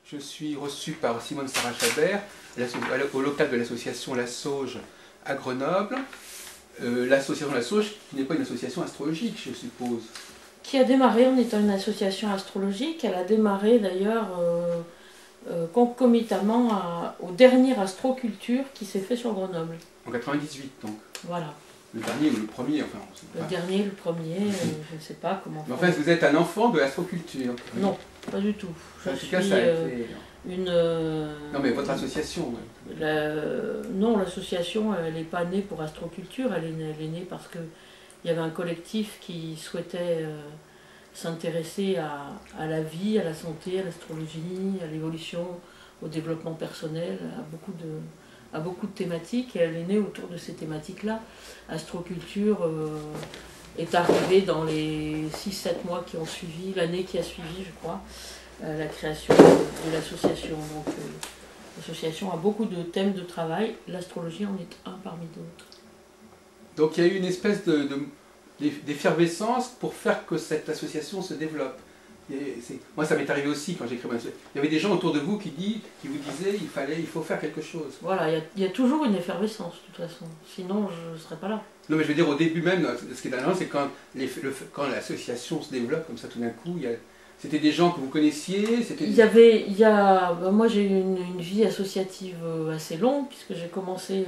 Je suis reçu par Simone Sarah-Chabert, au local de l'association La Sauge à Grenoble. L'association La Sauge, qui n'est pas une association astrologique, je suppose. Qui a démarré en étant une association astrologique. Elle a démarré d'ailleurs concomitamment au dernier Astroculture qui s'est fait sur Grenoble. En 98 donc. Voilà. Le dernier ou le premier, enfin on sait pas. Le dernier, le premier, je ne sais pas comment. Mais enfin, vous êtes un enfant de l'astroculture. Non, pas du tout. En tout cas, ça a été... une... Non mais votre association. Non, l'association, elle n'est pas née pour Astroculture, elle est née parce qu'il y avait un collectif qui souhaitait s'intéresser à la vie, à la santé, à l'astrologie, à l'évolution, au développement personnel, à beaucoup de thématiques, et elle est née autour de ces thématiques-là. Astroculture est arrivée dans les 6-7 mois qui ont suivi, l'année qui a suivi, je crois, la création de l'association. Donc l'association a beaucoup de thèmes de travail, l'astrologie en est un parmi d'autres. Donc il y a eu une espèce d'effervescence pour faire que cette association se développe. Moi, ça m'est arrivé aussi quand j'ai créé mon association. Il y avait des gens autour de vous qui vous disaient il faut faire quelque chose. Voilà, il y a toujours une effervescence de toute façon, sinon je ne serais pas là. Non, mais je veux dire, au début même, ce qui est intéressant, c'est quand l'association se développe comme ça tout d'un coup, c'était des gens que vous connaissiez. Moi j'ai eu une vie associative assez longue, puisque j'ai commencé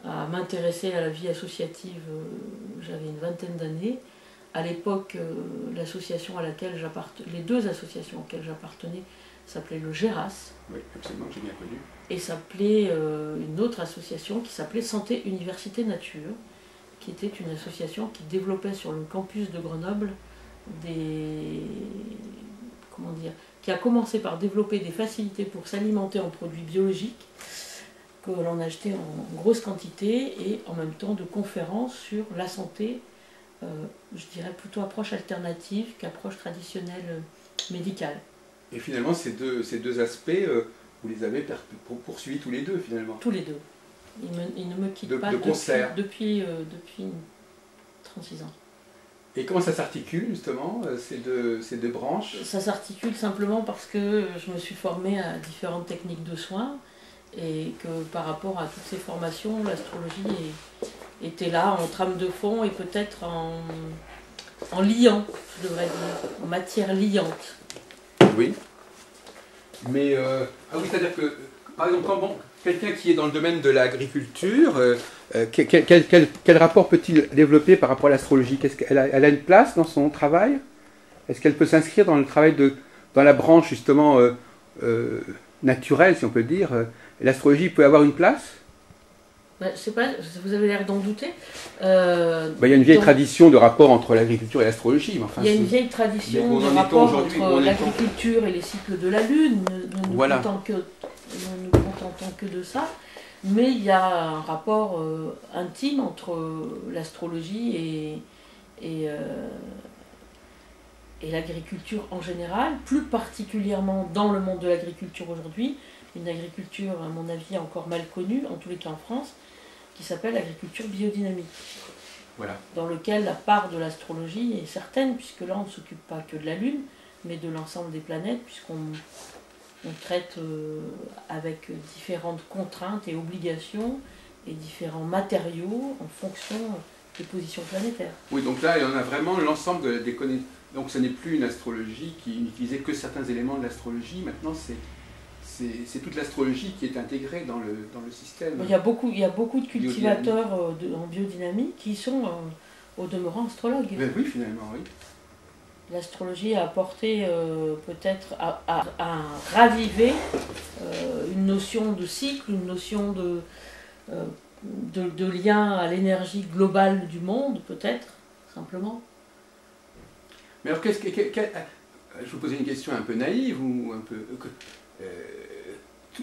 à m'intéresser à la vie associative, j'avais une vingtaine d'années. À l'époque, l'association à laquelle j'appartenais, les deux associations auxquelles j'appartenais, s'appelaient le GERAS. Oui, absolument, j'ai bien connu. Et s'appelait une autre association qui s'appelait Santé Université Nature, qui était une association qui développait sur le campus de Grenoble qui a commencé par développer des facilités pour s'alimenter en produits biologiques que l'on achetait en grosse quantité, et en même temps de conférences sur la santé, je dirais plutôt approche alternative qu'approche traditionnelle médicale. Et finalement, ces deux aspects, vous les avez poursuivis tous les deux, finalement. Tous les deux. Ils ne me quittent pas depuis 36 ans. Et comment ça s'articule, justement, ces deux branches? Ça s'articule simplement parce que je me suis formée à différentes techniques de soins, et que par rapport à toutes ces formations, l'astrologie était là en trame de fond, et peut-être en liant, je devrais dire, en matière liante. Oui. Mais, ah oui, c'est-à-dire que, par exemple, quelqu'un qui est dans le domaine de l'agriculture, quel rapport peut-il développer par rapport à l'astrologie? Elle a une place dans son travail? Est-ce qu'elle peut s'inscrire dans le travail dans la branche, justement, naturelle, si on peut dire? L'astrologie peut avoir une place? Je ne sais pas, vous avez l'air d'en douter. Il y a une vieille tradition de rapport entre l'agriculture et l'astrologie. Enfin, il y a une vieille tradition de rapport entre l'agriculture et les cycles de la Lune. Nous ne nous contentons que de ça. Mais il y a un rapport intime entre l'astrologie et l'agriculture en général, plus particulièrement dans le monde de l'agriculture aujourd'hui. Une agriculture, à mon avis, encore mal connue, en tous les cas en France, qui s'appelle l'agriculture biodynamique. Voilà. Dans lequel la part de l'astrologie est certaine, puisque là on ne s'occupe pas que de la Lune, mais de l'ensemble des planètes, puisqu'on traite avec différentes contraintes et obligations et différents matériaux en fonction des positions planétaires. Oui, donc là, il y en a vraiment l'ensemble des connaissances. Donc ce n'est plus une astrologie qui n'utilisait que certains éléments de l'astrologie, maintenant c'est toute l'astrologie qui est intégrée dans le système. Il y a beaucoup de cultivateurs en biodynamie qui sont au demeurant astrologues. Ben oui, finalement, oui. L'astrologie a apporté peut-être à raviver une notion de cycle, une notion de lien à l'énergie globale du monde, peut-être, simplement. Mais alors, je vous posais une question un peu naïve, ou un peu...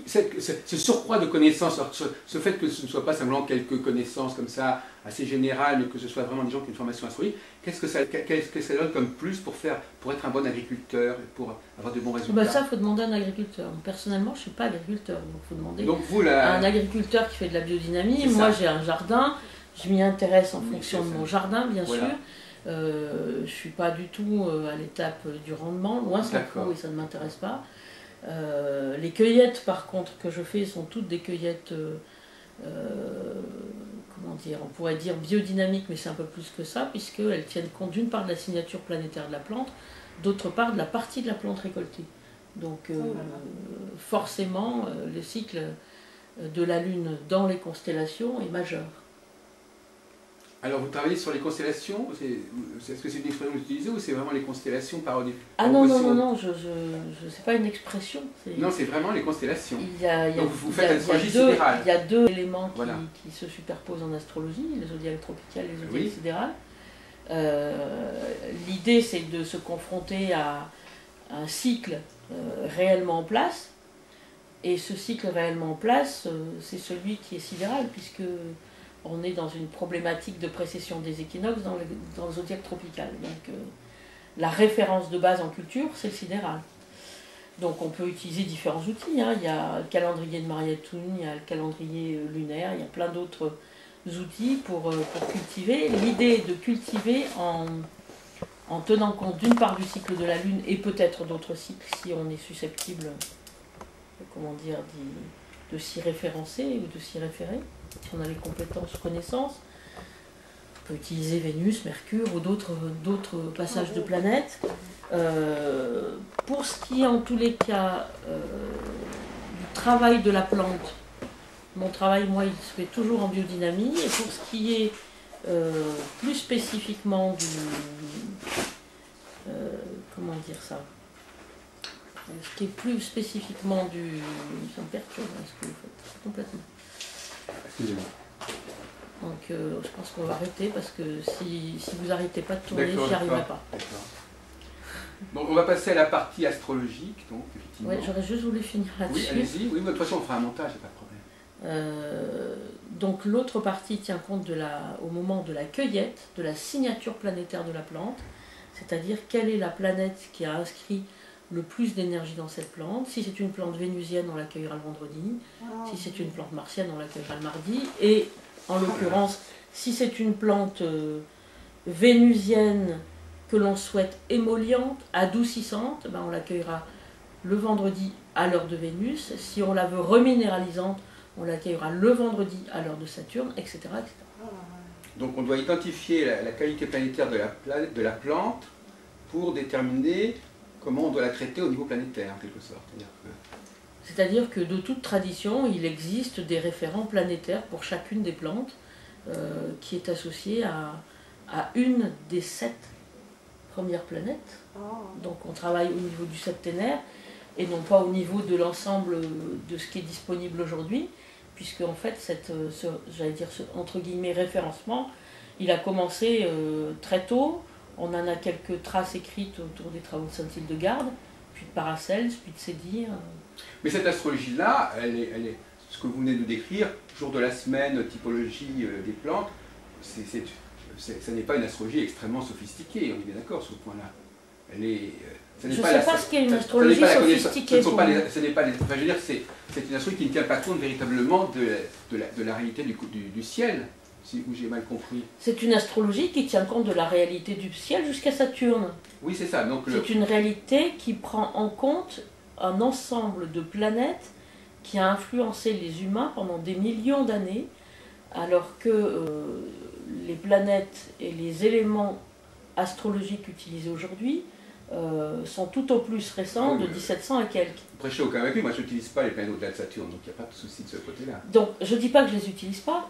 ce surcroît de connaissances, ce fait que ce ne soit pas simplement quelques connaissances comme ça, assez générales, mais que ce soit vraiment des gens qui ont une formation astrologique, qu'est-ce que ça donne comme plus pour être un bon agriculteur, pour avoir de bons résultats? Ça, il faut demander à un agriculteur. Personnellement, je ne suis pas agriculteur, donc il faut demander à un agriculteur qui fait de la biodynamie. Moi, j'ai un jardin, je m'y intéresse en fonction de mon jardin, bien sûr. Je ne suis pas du tout à l'étape du rendement, loin s'en faut, et ça ne m'intéresse pas. Les cueillettes, par contre, que je fais sont toutes des cueillettes, comment dire, on pourrait dire biodynamiques, mais c'est un peu plus que ça, puisqu'elles tiennent compte d'une part de la signature planétaire de la plante, d'autre part de la partie de la plante récoltée. Donc forcément, le cycle de la Lune dans les constellations est majeur. Alors vous travaillez sur les constellations, est-ce que c'est une expression que vous utilisez ou c'est vraiment les constellations par Ah non, non, non, non, c'est pas une expression. Non, c'est vraiment les constellations. Donc vous faites l'astrologie sidérale. Il y a deux éléments voilà. qui se superposent en astrologie, les zodiacs tropicales et les zodiacs oui. sidérales. L'idée c'est de se confronter à un cycle réellement en place, et ce cycle réellement en place, c'est celui qui est sidéral, puisque on est dans une problématique de précession des équinoxes dans le zodiaque tropical. Donc la référence de base en culture, c'est le sidéral. Donc on peut utiliser différents outils, hein. Il y a le calendrier de Maria Thun, il y a le calendrier lunaire, il y a plein d'autres outils pour cultiver. L'idée est de cultiver en tenant compte d'une part du cycle de la Lune et peut-être d'autres cycles si on est susceptible, comment dire, de s'y référencer ou de s'y référer, si on a les compétences, connaissances. On peut utiliser Vénus, Mercure ou d'autres passages de planètes. Pour ce qui est en tous les cas du travail de la plante, mon travail, moi, il se fait toujours en biodynamie, et pour ce qui est plus spécifiquement du... comment dire ça? Ce qui est plus spécifiquement du... Ça me perturbe, hein, ce que vous faites, complètement. Excusez-moi. Donc je pense qu'on va arrêter, parce que si vous n'arrêtez pas de tourner, j'y arriverai pas. Bon, on va passer à la partie astrologique, donc, effectivement. Oui, j'aurais juste voulu finir là-dessus. Oui, allez-y, oui, de toute façon on fera un montage, il n'y a pas de problème. Donc l'autre partie tient compte au moment de la cueillette, de la signature planétaire de la plante, c'est-à-dire quelle est la planète qui a inscrit le plus d'énergie dans cette plante. Si c'est une plante vénusienne, on l'accueillera le vendredi. Si c'est une plante martienne, on l'accueillera le mardi. Et en l'occurrence, si c'est une plante vénusienne que l'on souhaite émolliente, adoucissante, ben on l'accueillera le vendredi à l'heure de Vénus. Si on la veut reminéralisante, on l'accueillera le vendredi à l'heure de Saturne, etc., etc. Donc on doit identifier la qualité planétaire de la plante pour déterminer comment on doit la traiter au niveau planétaire, en quelque sorte. C'est-à-dire que de toute tradition, il existe des référents planétaires pour chacune des plantes qui est associée à une des 7 premières planètes. Donc on travaille au niveau du septénaire et non pas au niveau de l'ensemble de ce qui est disponible aujourd'hui, puisque en fait j'allais dire entre guillemets référencement, il a commencé très tôt. On en a quelques traces écrites autour des travaux de Sainte-Hildegarde, puis de Paracelse, puis de Sédir. Mais cette astrologie-là, elle est, ce que vous venez de décrire, jour de la semaine, typologie des plantes, ce n'est pas une astrologie extrêmement sophistiquée, on est bien d'accord sur ce point-là. Elle est... Je ne sais pas ce qu'est une astrologie sophistiquée. Ce n'est pas les... Enfin, je veux dire, c'est une astrologie qui ne tient pas compte véritablement de la réalité du ciel, où j'ai mal compris. C'est une astrologie qui tient compte de la réalité du ciel jusqu'à Saturne. Oui, c'est ça. C'est une réalité qui prend en compte un ensemble de planètes qui a influencé les humains pendant des millions d'années, alors que les planètes et les éléments astrologiques utilisés aujourd'hui sont tout au plus récents, de 1700 et quelques. Prêchez aucun avec lui, moi je n'utilise pas les planètes au-delà de Saturne, donc il n'y a pas de souci de ce côté-là. Donc je ne dis pas que je ne les utilise pas,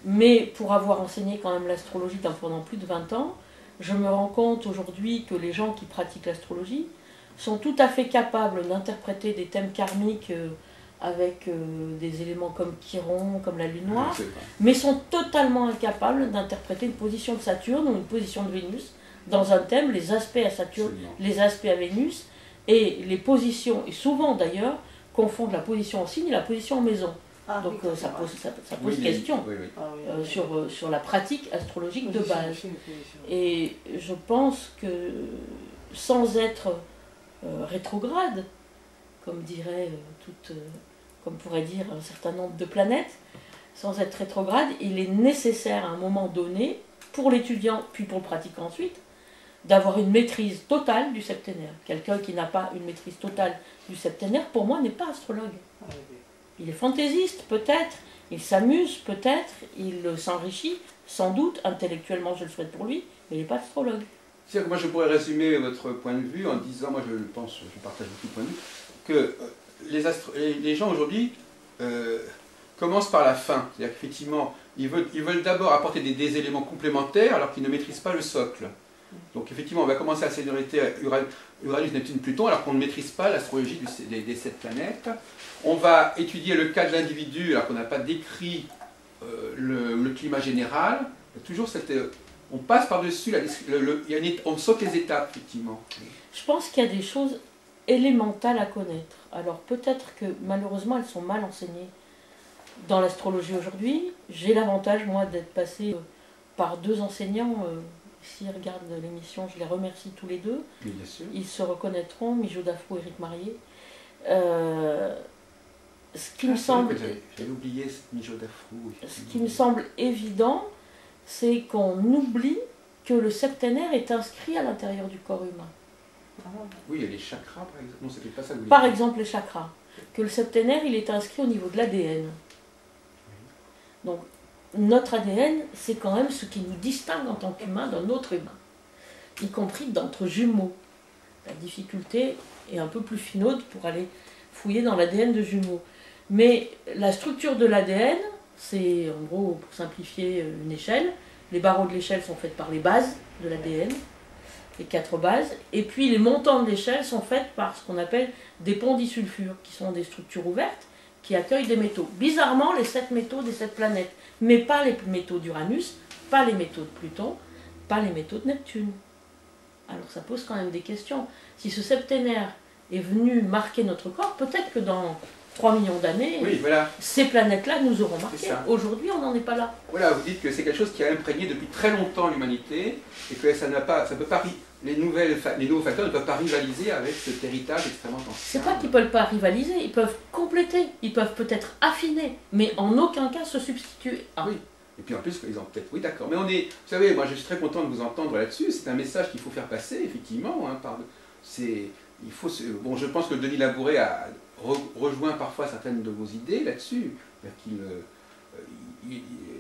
mais pour avoir enseigné quand même l'astrologie pendant plus de 20 ans, je me rends compte aujourd'hui que les gens qui pratiquent l'astrologie sont tout à fait capables d'interpréter des thèmes karmiques avec des éléments comme Chiron, comme la Lune noire, mais sont totalement incapables d'interpréter une position de Saturne ou une position de Vénus dans un thème, les aspects à Saturne, les aspects à Vénus, et les positions, et souvent d'ailleurs, confondent la position en signe et la position en maison. Donc ça pose question sur la pratique astrologique de base. Et je pense que sans être rétrograde, comme dirait comme pourrait dire un certain nombre de planètes, sans être rétrograde, il est nécessaire à un moment donné, pour l'étudiant, puis pour le pratiquant ensuite, d'avoir une maîtrise totale du septénaire. Quelqu'un qui n'a pas une maîtrise totale du septénaire, pour moi, n'est pas astrologue. Il est fantaisiste, peut-être, il s'amuse, peut-être, il s'enrichit, sans doute, intellectuellement, je le souhaite pour lui, mais il n'est pas astrologue. C'est-à-dire que moi, je pourrais résumer votre point de vue en disant, moi, je pense, je partage beaucoup de points de vue, que les gens aujourd'hui commencent par la fin. C'est-à-dire qu'effectivement, ils veulent d'abord apporter des éléments complémentaires alors qu'ils ne maîtrisent pas le socle. Donc effectivement, on va commencer à s'orienter à Uranus, Neptune, Pluton, alors qu'on ne maîtrise pas l'astrologie des 7 planètes. On va étudier le cas de l'individu, alors qu'on n'a pas décrit le climat général. Il y a toujours cette, on passe par-dessus, on saute les étapes, effectivement. Je pense qu'il y a des choses élémentales à connaître. Alors peut-être que malheureusement, elles sont mal enseignées dans l'astrologie aujourd'hui. j'ai l'avantage, moi, d'être passé par 2 enseignants. S'ils regardent l'émission, je les remercie tous les 2. Oui, bien sûr. Ils se reconnaîtront, Mijo Dafro et Éric Marié. Ce qui me semble... J'avais oublié cette Mijo Dafro. Ce qui me semble évident, c'est qu'on oublie que le septénaire est inscrit à l'intérieur du corps humain. Oui, il y a les chakras, par exemple. Non, c'était pas ça. Par exemple, les chakras. Que le septénaire, il est inscrit au niveau de l'ADN. Donc, notre ADN, c'est quand même ce qui nous distingue en tant qu'humain d'un autre humain, y compris d'entre jumeaux. La difficulté est un peu plus finaude pour aller fouiller dans l'ADN de jumeaux. Mais la structure de l'ADN, c'est en gros, pour simplifier, une échelle. Les barreaux de l'échelle sont faits par les bases de l'ADN, les 4 bases, et puis les montants de l'échelle sont faits par ce qu'on appelle des ponts disulfures, qui sont des structures ouvertes, qui accueillent des métaux. Bizarrement, les 7 métaux des 7 planètes, mais pas les métaux d'Uranus, pas les métaux de Pluton, pas les métaux de Neptune. Alors ça pose quand même des questions. Si ce septénaire est venu marquer notre corps, peut-être que dans 3 millions d'années, oui, voilà, ces planètes-là nous auront marqué. Aujourd'hui, on n'en est pas là. Voilà, vous dites que c'est quelque chose qui a imprégné depuis très longtemps l'humanité, et que ça peut pas, les nouveaux facteurs ne peuvent pas rivaliser avec cet héritage extrêmement ancien. C'est pas qu'ils ne peuvent pas rivaliser, ils peuvent compléter, ils peuvent peut-être affiner, mais en aucun cas se substituer à. Oui. Et puis en plus, ils ont peut-être... Oui, d'accord. Mais vous savez, moi je suis très content de vous entendre là-dessus. C'est un message qu'il faut faire passer, effectivement. Hein, bon, je pense que Denis Labouret a rejoint parfois certaines de vos idées là-dessus.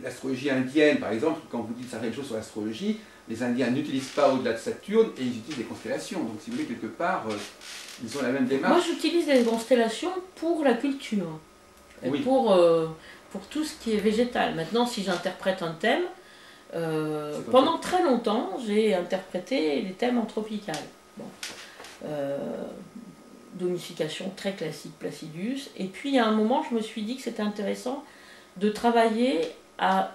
L'astrologie indienne, par exemple, quand vous dites certaines choses sur l'astrologie, les Indiens n'utilisent pas au-delà de Saturne et ils utilisent des constellations. Donc, si vous voulez, quelque part, ils ont la même démarche. Moi, j'utilise les constellations pour la culture. Et oui. Pour tout ce qui est végétal. Maintenant, si j'interprète un thème, pendant très longtemps, j'ai interprété les thèmes anthropicales. Bon. D'onification très classique, Placidus. Et puis, il y a un moment, je me suis dit que c'était intéressant de travailler à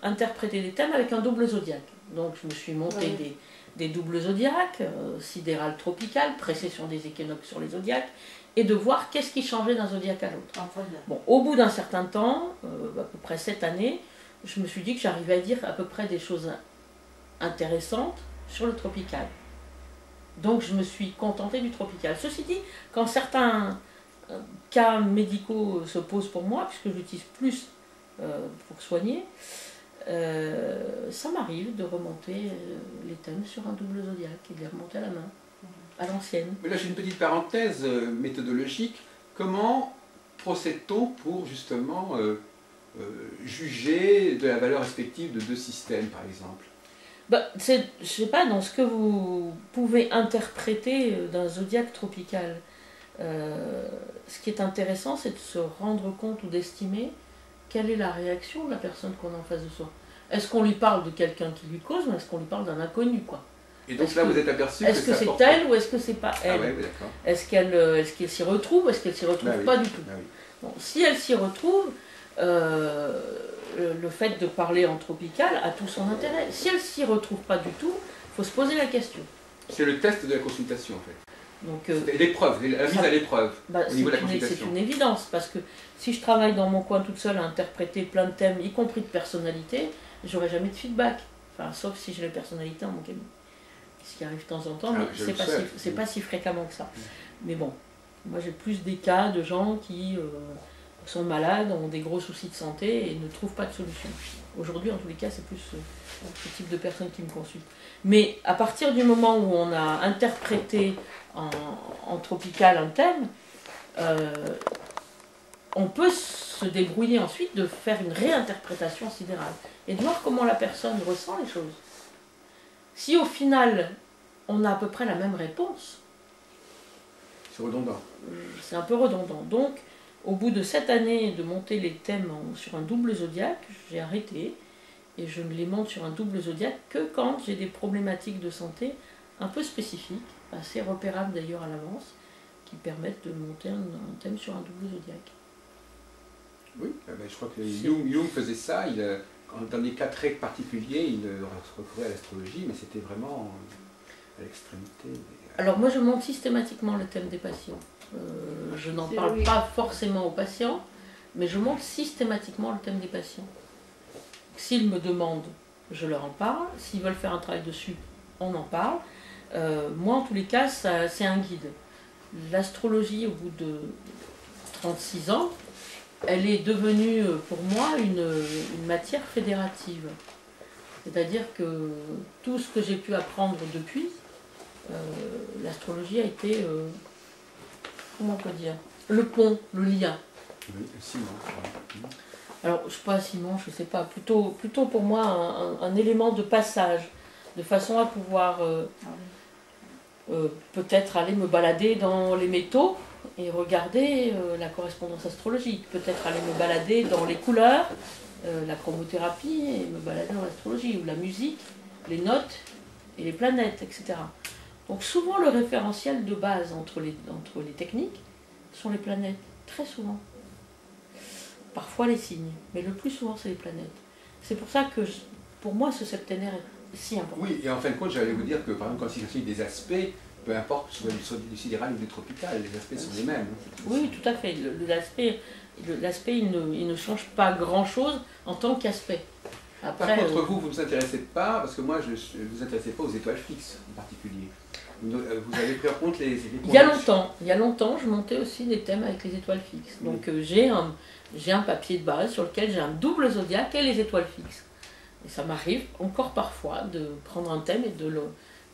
interpréter des thèmes avec un double zodiaque. Donc, je me suis monté des doubles zodiaques, sidéral, tropical, précession des équinoxes sur les zodiaques, et de voir qu'est-ce qui changeait d'un zodiaque à l'autre. Bon, au bout d'un certain temps, à peu près 7 années, je me suis dit que j'arrivais à dire à peu près des choses intéressantes sur le tropical. Donc je me suis contentée du tropical. Ceci dit, quand certains cas médicaux se posent pour moi, puisque j'utilise plus pour soigner, ça m'arrive de remonter les thèmes sur un double zodiaque et de les remonter à la main. À l'ancienne. Mais là, j'ai une petite parenthèse méthodologique. Comment procède-t-on pour justement juger de la valeur respective de 2 systèmes, par exemple? Je ne sais pas, dans ce que vous pouvez interpréter d'un zodiaque tropical, ce qui est intéressant, c'est de se rendre compte ou d'estimer quelle est la réaction de la personne qu'on a en face de soi. Est-ce qu'on lui parle de quelqu'un qui lui cause ou est-ce qu'on lui parle d'un inconnu, quoi? Et donc là, vous êtes aperçu est-ce que c'est elle ou est-ce que c'est pas elle? Ah ouais, d'accord. Est-ce qu'elle s'y retrouve ou est-ce qu'elle s'y retrouve pas du tout? Bon, si elle s'y retrouve, le fait de parler en tropical a tout son intérêt. Si elle s'y retrouve pas du tout, il faut se poser la question. C'est le test de la consultation, en fait. Donc, l'épreuve, la mise à l'épreuve au niveau de la consultation. C'est une évidence, parce que si je travaille dans mon coin toute seule à interpréter plein de thèmes, y compris de personnalité, j'aurai jamais de feedback. Enfin, sauf si j'ai la personnalité en mon cabinet. Ce qui arrive de temps en temps, mais c'est pas si fréquemment que ça. Mais bon, moi j'ai plus des cas de gens qui sont malades, ont des gros soucis de santé et ne trouvent pas de solution. Aujourd'hui, en tous les cas, c'est plus ce type de personnes qui me consultent. Mais à partir du moment où on a interprété en tropical un thème, on peut se débrouiller ensuite de faire une réinterprétation sidérale et de voir comment la personne ressent les choses. Si au final, on a à peu près la même réponse, c'est redondant. C'est un peu redondant. Donc, au bout de 7 années de monter les thèmes sur un double zodiaque, j'ai arrêté et je ne les monte sur un double zodiaque que quand j'ai des problématiques de santé un peu spécifiques, assez repérables d'ailleurs à l'avance, qui permettent de monter un thème sur un double zodiaque. Oui, je crois que Jung faisait ça, dans des cas très particuliers, il recourait à l'astrologie, mais c'était vraiment à l'extrémité. Alors moi je monte systématiquement le thème des patients. Je n'en parle pas forcément aux patients, mais je monte systématiquement le thème des patients. S'ils me demandent, je leur en parle. S'ils veulent faire un travail dessus, on en parle. Moi en tous les cas, c'est un guide. L'astrologie au bout de 36 ans, elle est devenue pour moi une matière fédérative. C'est-à-dire que tout ce que j'ai pu apprendre depuis, l'astrologie a été, comment on peut dire, le pont, le lien. Oui, le ciment. Alors, je ne sais pas ciment, je ne sais pas, plutôt pour moi un élément de passage, de façon à pouvoir peut-être aller me balader dans les métaux et regarder la correspondance astrologique, peut-être aller me balader dans les couleurs, la chromothérapie, et me balader dans l'astrologie, ou la musique, les notes et les planètes, etc. Donc souvent le référentiel de base entre les techniques sont les planètes, très souvent. Parfois les signes, mais le plus souvent c'est les planètes. C'est pour ça que pour moi ce septénaire est si important. Oui, et en fin de compte j'allais vous dire que par exemple quand il s'agit des aspects, peu importe soit du sidéral ou du tropical, les aspects sont les mêmes. Oui, tout à fait. L'aspect il ne change pas grand-chose en tant qu'aspect. Par contre, vous ne vous intéressez pas, parce que moi, je ne vous intéressez pas aux étoiles fixes en particulier. Vous avez pris en compte les il y a longtemps, je montais aussi des thèmes avec les étoiles fixes. Oui. Donc j'ai un papier de base sur lequel j'ai un double zodiaque et les étoiles fixes. Et ça m'arrive encore parfois de prendre un thème et de le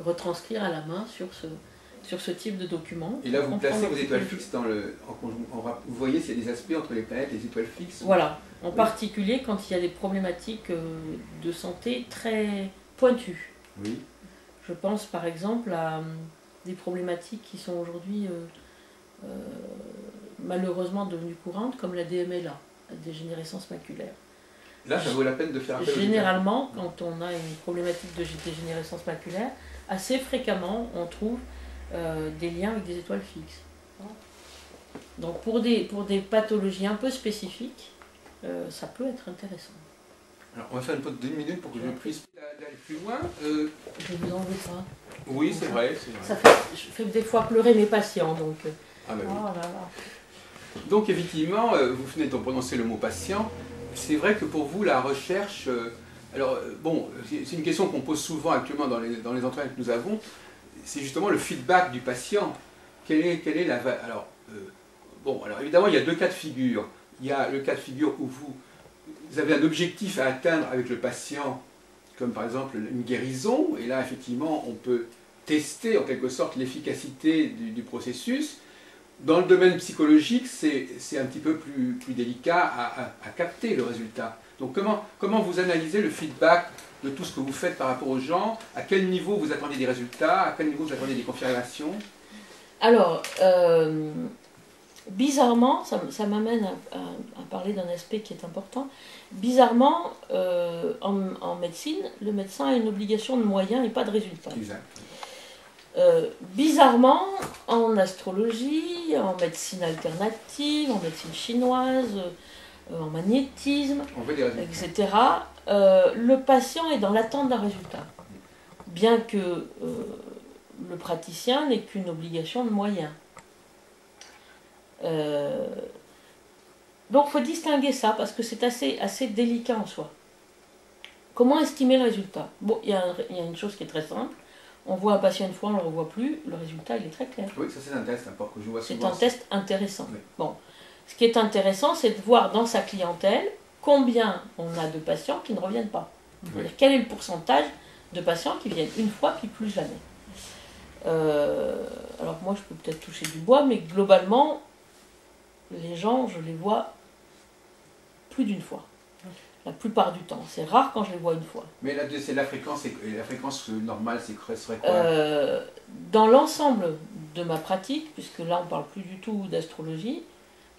retranscrire à la main sur ce type de document. Et là, vous placez vos étoiles fixes dans vous voyez s'il y a des aspects entre les planètes et les étoiles fixes. Voilà. En particulier quand il y a des problématiques de santé très pointues. Oui. Je pense par exemple à des problématiques qui sont aujourd'hui malheureusement devenues courantes, comme la DMLA, la dégénérescence maculaire. Là, ça vaut la peine de faire appel aux Généralement, quand on a une problématique de dégénérescence maculaire, assez fréquemment, on trouve des liens avec des étoiles fixes. Donc pour des pathologies un peu spécifiques, ça peut être intéressant. Alors, on va faire une pause de 1 minute pour que je puisse aller plus loin. Je vais vous enlever ça. Oui, c'est vrai. Je fais des fois pleurer mes patients, donc... Ah ben oui. Oh là là. Donc effectivement, vous venez de prononcer le mot patient. C'est vrai que pour vous, la recherche... c'est une question qu'on pose souvent actuellement dans les entretiens que nous avons. C'est justement le feedback du patient. Quelle est la... Alors évidemment, il y a 2 cas de figure. Il y a le cas de figure où vous avez un objectif à atteindre avec le patient, comme par exemple une guérison, et là effectivement on peut tester en quelque sorte l'efficacité du processus. Dans le domaine psychologique, c'est un petit peu plus délicat à capter le résultat. Donc comment vous analysez le feedback de tout ce que vous faites par rapport aux gens? À quel niveau vous attendez des résultats? À quel niveau vous attendez des confirmations? Alors, bizarrement, ça m'amène à parler d'un aspect qui est important. Bizarrement, en médecine, le médecin a une obligation de moyens et pas de résultats. Exact. Bizarrement, en astrologie, en médecine alternative, en médecine chinoise, en magnétisme, etc., le patient est dans l'attente d'un résultat. Bien que le praticien n'ait qu'une obligation de moyens. Donc il faut distinguer ça parce que c'est assez délicat en soi. Comment estimer le résultat? Bon, il y a une chose qui est très simple. On voit un patient une fois, on ne le revoit plus, le résultat il est très clair. Oui, ça c'est un test que je vois souvent. C'est un test intéressant. Oui. Bon. Ce qui est intéressant, c'est de voir dans sa clientèle combien on a de patients qui ne reviennent pas. C'est-à-dire quel est le pourcentage de patients qui viennent une fois puis plus jamais. Alors moi je peux peut-être toucher du bois, mais globalement, les gens, je les vois plus d'une fois. La plupart du temps. C'est rare quand je les vois une fois. Mais là, c'est la fréquence normale, serait quoi? Dans l'ensemble de ma pratique, puisque là on ne parle plus du tout d'astrologie,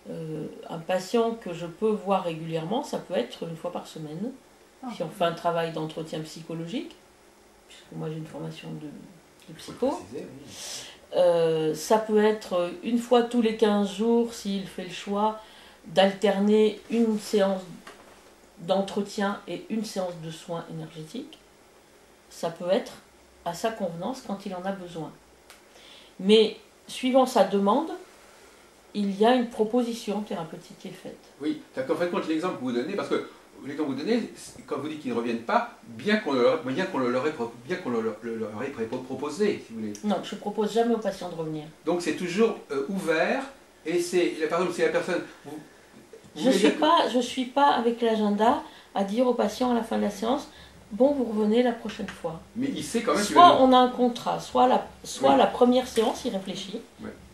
un patient que je peux voir régulièrement, ça peut être une fois par semaine. Si on fait un travail d'entretien psychologique, puisque moi j'ai une formation de psycho, ça peut être une fois tous les 15 jours s'il fait le choix d'alterner une séance d'entretien et une séance de soins énergétiques. Ça peut être à sa convenance quand il en a besoin. Mais suivant sa demande, il y a une proposition thérapeutique qui est faite. Oui, en fait, compte l'exemple que vous donnez, parce que l'exemple que vous donnez, quand vous dites qu'ils ne reviennent pas, bien qu'on leur ait proposé, si vous voulez. Non, je ne propose jamais aux patients de revenir. Donc c'est toujours ouvert, et c'est, par exemple, si la personne... Je ne suis pas avec l'agenda à dire au patient à la fin de la séance, bon, vous revenez la prochaine fois. Mais il sait quand même... Soit on a un contrat, soit la première séance, il réfléchit,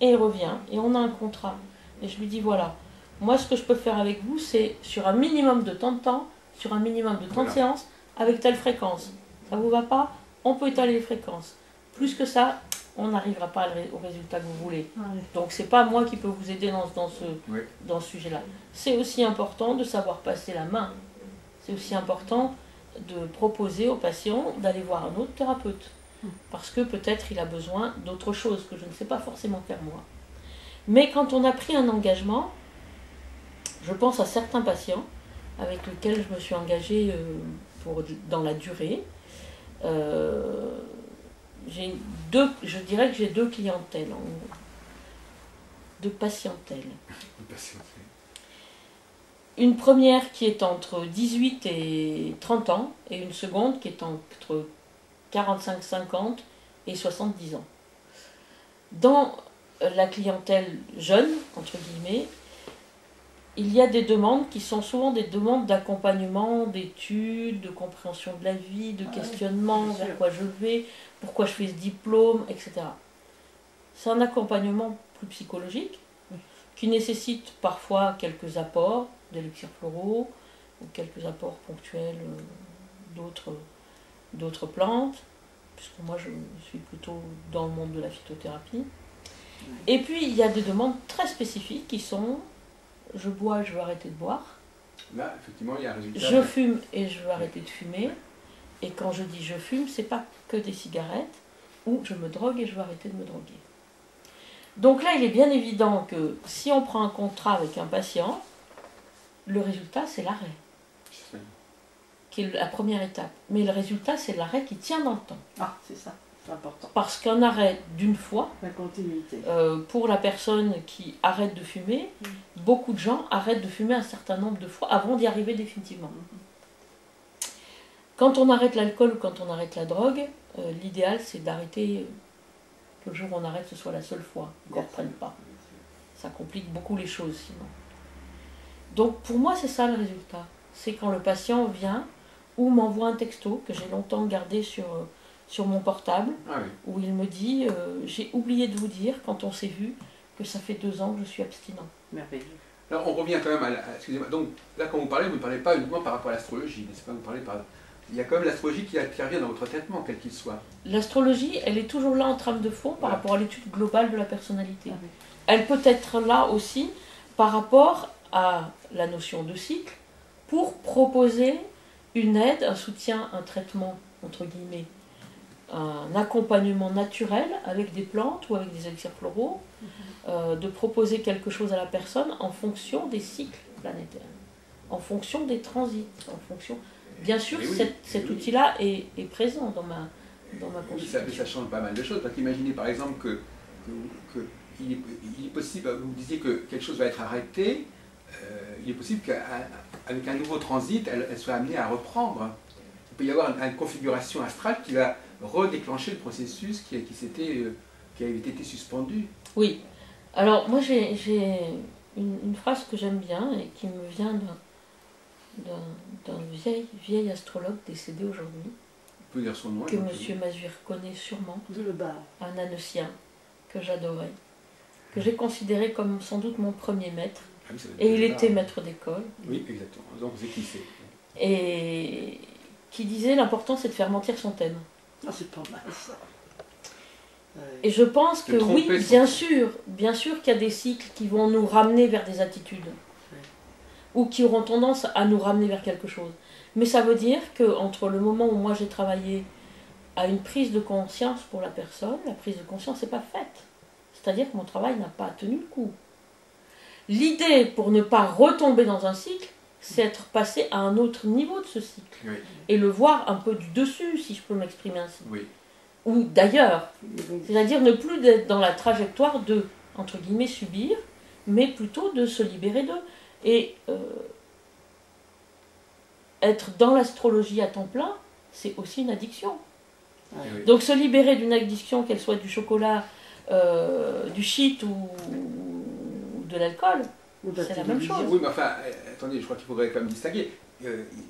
et il revient, et on a un contrat. Et je lui dis, voilà, moi ce que je peux faire avec vous, c'est sur un minimum de temps, sur un minimum de temps de séance, avec telle fréquence. Ça vous va pas? On peut étaler les fréquences. Plus que ça, on n'arrivera pas au résultat que vous voulez. Donc c'est pas moi qui peux vous aider dans ce sujet-là. C'est aussi important de savoir passer la main. C'est aussi important de proposer au patient d'aller voir un autre thérapeute. Parce que peut-être il a besoin d'autre chose que je ne sais pas forcément faire moi. Mais quand on a pris un engagement, je pense à certains patients avec lesquels je me suis engagée dans la durée. Je dirais que j'ai deux clientèles, deux patientèles. Une première qui est entre 18 et 30 ans, et une seconde qui est entre 45-50 et 70 ans. Dans la clientèle jeune, entre guillemets, il y a des demandes qui sont souvent des demandes d'accompagnement, d'études, de compréhension de la vie, de questionnement, vers quoi je vais, pourquoi je fais ce diplôme, etc. C'est un accompagnement plus psychologique, qui nécessite parfois quelques apports d'élixirs floraux, ou quelques apports ponctuels d'autres plantes, puisque moi je suis plutôt dans le monde de la phytothérapie. Et puis il y a des demandes très spécifiques qui sont je bois et je veux arrêter de boire. Là, effectivement, il y a un résultat. Je fume et je veux arrêter de fumer. Et quand je dis je fume, c'est pas que des cigarettes, ou je me drogue et je veux arrêter de me droguer. Donc là, il est bien évident que si on prend un contrat avec un patient, le résultat, c'est l'arrêt, qui est la première étape. Mais le résultat, c'est l'arrêt qui tient dans le temps. Ah, c'est ça, c'est important. Parce qu'un arrêt d'une fois, la continuité. Pour la personne qui arrête de fumer, beaucoup de gens arrêtent de fumer un certain nombre de fois avant d'y arriver définitivement. Quand on arrête l'alcool ou quand on arrête la drogue, l'idéal, c'est d'arrêter... que le jour où on arrête, ce soit la seule fois, qu'on ne reprenne pas. Ça complique beaucoup les choses sinon. Donc pour moi, c'est ça le résultat. C'est quand le patient vient ou m'envoie un texto que j'ai longtemps gardé sur mon portable, où il me dit j'ai oublié de vous dire, quand on s'est vu, que ça fait 2 ans que je suis abstinent. Merveilleux. Alors on revient quand même à excusez-moi, donc là quand vous parlez, vous ne parlez pas uniquement par rapport à l'astrologie, n'est-ce pas? Vous parlez par... Il y a quand même l'astrologie qui intervient dans votre traitement, quel qu'il soit. L'astrologie, elle est toujours là en trame de fond par rapport à l'étude globale de la personnalité. Elle peut être là aussi par rapport à la notion de cycle pour proposer une aide, un soutien, un traitement, entre guillemets, un accompagnement naturel avec des plantes ou avec des élixirs floraux, de proposer quelque chose à la personne en fonction des cycles planétaires, en fonction des transits, en fonction... Bien sûr, cet outil-là est présent dans ma consultation. Mais ça change pas mal de choses. Donc imaginez par exemple il est possible, vous disiez que quelque chose va être arrêté, il est possible qu'avec un nouveau transit, elle soit amenée à reprendre. Il peut y avoir une configuration astrale qui va redéclencher le processus qui avait été suspendu. Oui. Alors moi une phrase que j'aime bien et qui me vient d'un vieil astrologue décédé aujourd'hui, On peut dire son nom. que M. Mazur connaît sûrement, Le bar. un Annoncien que j'adorais, que j'ai considéré comme sans doute mon premier maître, Ah oui, ça doit être et il bizarre. était maître d'école, Oui, exactement. Donc vous savez qui c'est. et qui disait l'important c'est de faire mentir son thème. Ah, c'est pas mal ça. Et je pense que De tromper oui, son- bien sûr qu'il y a des cycles qui vont nous ramener vers des attitudes, ou qui auront tendance à nous ramener vers quelque chose. Mais ça veut dire qu'entre le moment où moi j'ai travaillé à une prise de conscience pour la personne, la prise de conscience n'est pas faite. C'est-à-dire que mon travail n'a pas tenu le coup. L'idée, pour ne pas retomber dans un cycle, c'est être passé à un autre niveau de ce cycle. Oui, Et le voir un peu du dessus, si je peux m'exprimer ainsi. oui. Ou d'ailleurs. C'est-à-dire ne plus d'être dans la trajectoire de, entre guillemets, subir, mais plutôt de se libérer d'eux. Et être dans l'astrologie à temps plein, c'est aussi une addiction. Oui. Donc se libérer d'une addiction, qu'elle soit du chocolat, du shit ou de l'alcool, c'est la même chose. Oui, mais enfin, attendez, je crois qu'il faudrait quand même distinguer.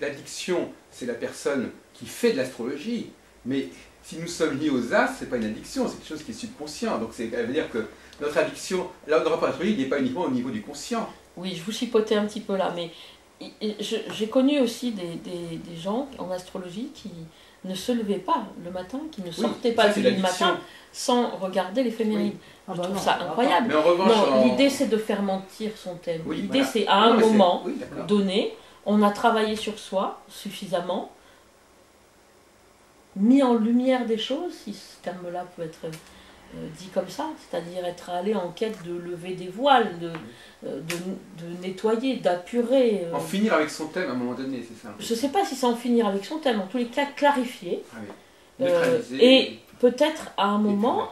L'addiction, c'est la personne qui fait de l'astrologie, mais si nous sommes liés aux astres, c'est pas une addiction, c'est quelque chose qui est subconscient. Donc ça veut dire que notre addiction, là, le rapport à l'astrologie, il n'est pas uniquement au niveau du conscient. Oui, je vous chipotais un petit peu là, mais j'ai connu aussi des gens en astrologie qui ne se levaient pas le matin, qui ne sortaient pas ça, c'est du lit le l'addiction. matin sans regarder l'éphéméride. Oui. Ah Je bah trouve non, ça on va incroyable. Mais en revanche, Non, l'idée c'est de faire mentir son thème. Oui, L'idée voilà. c'est à un Non, mais c'est- moment oui, d'accord. donné, on a travaillé sur soi suffisamment, mis en lumière des choses, si ce terme-là peut être dit comme ça, c'est-à-dire être allé en quête de lever des voiles, de nettoyer, d'apurer. En finir avec son thème à un moment donné, c'est ça. Je ne sais pas si c'est en finir avec son thème, en tous les cas clarifier, Ah oui. Neutraliser. et peut-être à un moment,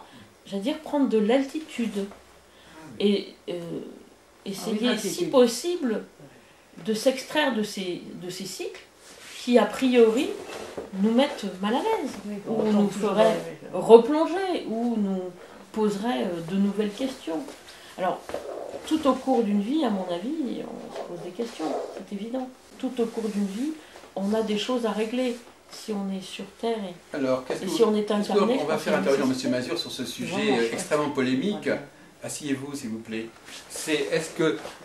j'allais dire, prendre de l'altitude, et essayer, l'altitude. si possible, de s'extraire de ces cycles qui, a priori, nous mettent mal à l'aise, ou nous feraient replonger, ou nous poseraient de nouvelles questions. Alors, tout au cours d'une vie, à mon avis, on se pose des questions, c'est évident. Tout au cours d'une vie, on a des choses à régler. Si on est sur Terre Alors, et si on est incarné... on va faire intervenir M. Mazur sur ce sujet Vraiment, extrêmement polémique. Asseyez-vous, s'il vous plaît.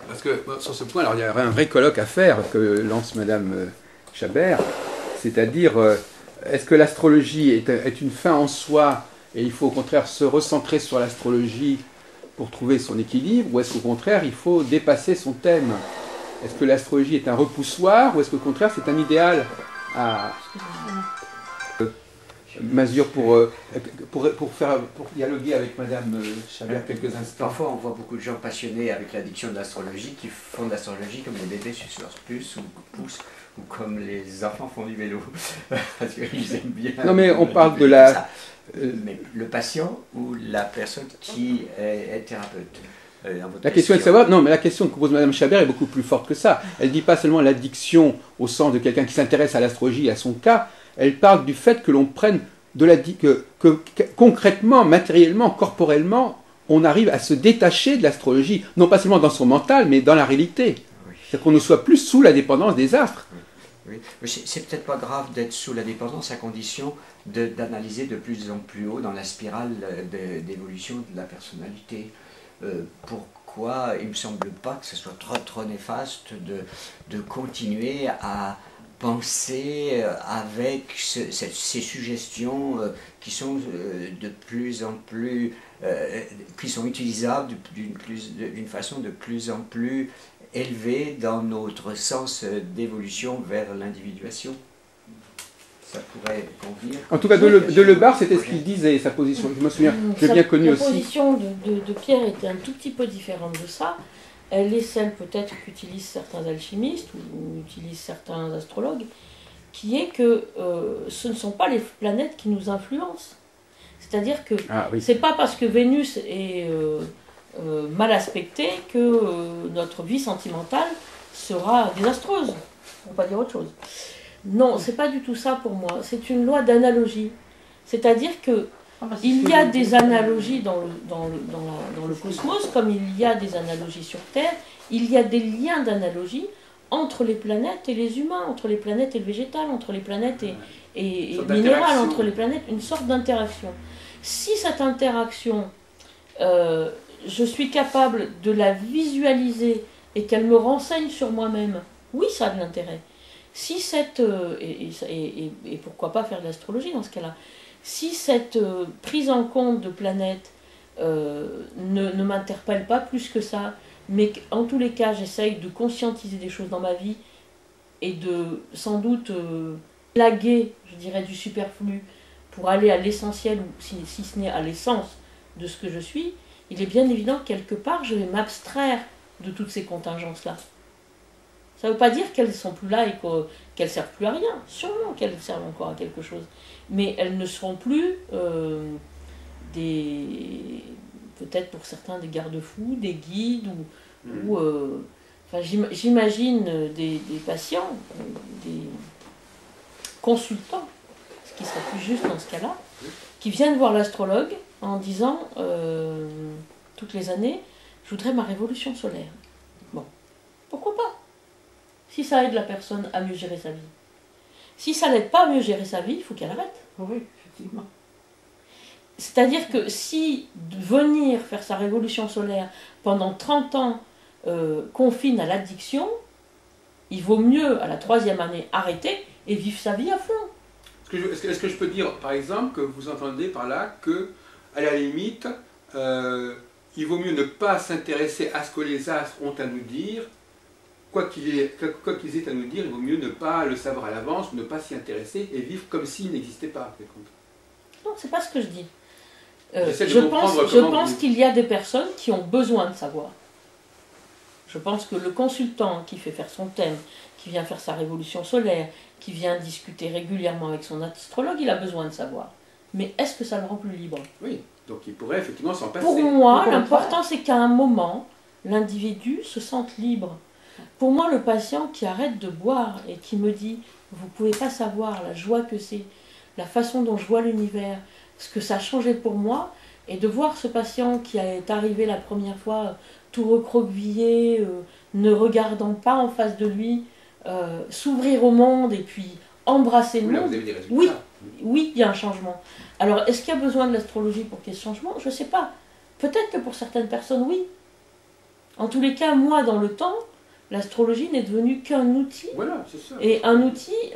Parce que bon, sur ce point, alors il y aurait un vrai colloque à faire que lance Madame Chabert, c'est-à-dire, est-ce que l'astrologie est une fin en soi et il faut au contraire se recentrer sur l'astrologie pour trouver son équilibre, ou est-ce qu'au contraire il faut dépasser son thème? Est-ce que l'astrologie est un repoussoir ou est-ce qu'au contraire c'est un idéal à... Mazur pour dialoguer avec Madame Chabert quelques instants. Parfois, on voit beaucoup de gens passionnés avec l'addiction de l'astrologie qui font de l'astrologie comme les bébés sucent leurs puces ou pouces, ou comme les enfants font du vélo. Parce qu'ils aiment bien. Non, mais on parle de la... Mais le patient ou la personne qui est thérapeute. Dans votre La question est de savoir, non, mais la question que pose Madame Chabert est beaucoup plus forte que ça. Elle ne dit pas seulement l'addiction au sens de quelqu'un qui s'intéresse à l'astrologie, à son cas. Elle parle du fait que l'on prenne que concrètement, matériellement, corporellement, on arrive à se détacher de l'astrologie, non pas seulement dans son mental, mais dans la réalité. Oui. C'est-à-dire qu'on ne soit plus sous la dépendance des astres. Oui, mais c'est peut-être pas grave d'être sous la dépendance à condition d'analyser de plus en plus haut dans la spirale d'évolution de la personnalité. Pourquoi il ne me semble pas que ce soit trop néfaste de continuer à penser avec ces suggestions qui sont de plus en plus qui sont utilisables d'une façon de plus en plus élevée dans notre sens d'évolution vers l'individuation. Ça pourrait convenir. En tout cas, de Lebar, c'était ce qu'il disait, sa position. Je me souviens, j'ai bien connu aussi. La position de Pierre était un tout petit peu différente de ça. Elle est celle peut-être qu'utilisent certains alchimistes ou utilisent certains astrologues, qui est que ce ne sont pas les planètes qui nous influencent. C'est-à-dire que c'est pas parce que Vénus est mal aspectée que notre vie sentimentale sera désastreuse. On ne va pas dire autre chose. Non, c'est pas du tout ça pour moi. C'est une loi d'analogie. C'est-à-dire que il y a des analogies dans le cosmos, comme il y a des analogies sur Terre, il y a des liens d'analogie entre les planètes et les humains, entre les planètes et le végétal, entre les planètes et le minéral, entre les planètes, une sorte d'interaction. Si cette interaction, je suis capable de la visualiser et qu'elle me renseigne sur moi-même, oui, ça a de l'intérêt. Si cette, et pourquoi pas faire de l'astrologie dans ce cas-là, si cette prise en compte de planètes ne m'interpelle pas plus que ça, mais en tous les cas j'essaye de conscientiser des choses dans ma vie et de sans doute laguer, je dirais, du superflu pour aller à l'essentiel, ou si ce n'est à l'essence de ce que je suis, il est bien évident que quelque part je vais m'abstraire de toutes ces contingences-là. Ça ne veut pas dire qu'elles ne sont plus là et qu'elles ne servent plus à rien. Sûrement qu'elles servent encore à quelque chose. Mais elles ne seront plus peut-être pour certains des garde-fous, des guides, enfin, j'imagine des patients, des consultants, ce qui serait plus juste dans ce cas-là, qui viennent voir l'astrologue en disant toutes les années, je voudrais ma révolution solaire. Bon, pourquoi pas? Si ça aide la personne à mieux gérer sa vie. Si ça l'aide pas à mieux gérer sa vie, il faut qu'elle arrête. Oui, effectivement. C'est-à-dire que si venir faire sa révolution solaire pendant 30 ans confine à l'addiction, il vaut mieux à la 3e année arrêter et vivre sa vie à fond. Est-ce que je peux dire, par exemple, que vous entendez par là que, à la limite, il vaut mieux ne pas s'intéresser à ce que les astres ont à nous dire, quoi qu'ils aient à nous dire, il vaut mieux ne pas le savoir à l'avance, ne pas s'y intéresser et vivre comme s'il n'existait pas. Non, c'est pas ce que je dis. Je pense qu'il y a des personnes qui ont besoin de savoir. Je pense que le consultant qui fait faire son thème, qui vient faire sa révolution solaire, qui vient discuter régulièrement avec son astrologue, il a besoin de savoir. Mais est-ce que ça le rend plus libre? Oui, donc il pourrait effectivement s'en passer. Pour moi, l'important c'est qu'à un moment, l'individu se sente libre. Pour moi, le patient qui arrête de boire et qui me dit « vous ne pouvez pas savoir la joie que c'est, la façon dont je vois l'univers, ce que ça a changé pour moi », et de voir ce patient qui est arrivé la première fois tout recroquevillé, ne regardant pas en face de lui, s'ouvrir au monde et puis embrasser le monde. Vous avez des résultats. Oui, oui, il y a un changement. Alors, est-ce qu'il y a besoin de l'astrologie pour qu'il y ait ce changement? Je ne sais pas. Peut-être que pour certaines personnes, oui. En tous les cas, moi, dans le temps, l'astrologie n'est devenue qu'un outil. Voilà, c'est ça. Et un outil,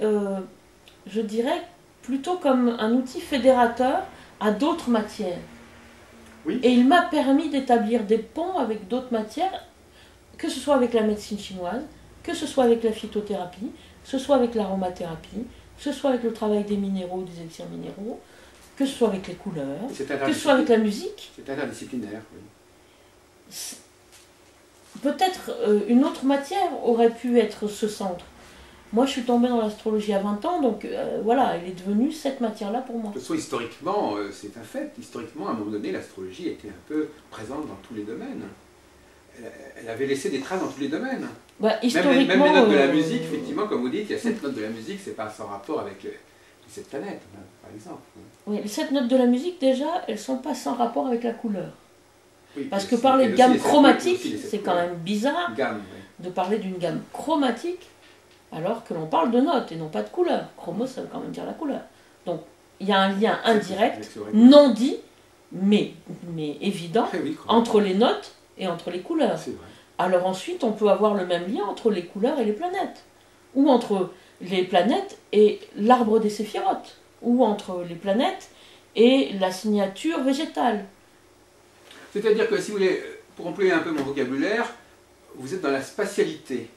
je dirais, plutôt comme un outil fédérateur à d'autres matières. Oui. Et il m'a permis d'établir des ponts avec d'autres matières, que ce soit avec la médecine chinoise, que ce soit avec la phytothérapie, que ce soit avec l'aromathérapie, que ce soit avec le travail des minéraux, des élixirs minéraux, que ce soit avec les couleurs, que ce soit avec la musique. C'est interdisciplinaire, oui. Peut-être une autre matière aurait pu être ce centre. Moi, je suis tombée dans l'astrologie à 20 ans, donc voilà, elle est devenue cette matière-là pour moi. De toute façon, historiquement, c'est un fait. Historiquement, à un moment donné, l'astrologie était un peu présente dans tous les domaines. Elle avait laissé des traces dans tous les domaines. Bah, historiquement, même les notes de la musique, effectivement, comme vous dites, il y a 7 notes de la musique, c'est pas sans rapport avec les 7 planètes, par exemple. Oui, les 7 notes de la musique, déjà, elles ne sont pas sans rapport avec la couleur. Oui, Parce que parler de gamme chromatique, c'est quand même bizarre de parler d'une gamme chromatique alors que l'on parle de notes et non pas de couleur. Chromo, ça veut quand même dire la couleur. Donc, il y a un lien indirect, non dit, mais évident, entre les notes et entre les couleurs. Alors ensuite, on peut avoir le même lien entre les couleurs et les planètes, ou entre les planètes et l'arbre des séphirotes, ou entre les planètes et la signature végétale. C'est-à-dire que, si vous voulez, pour employer un peu mon vocabulaire, vous êtes dans la spatialité.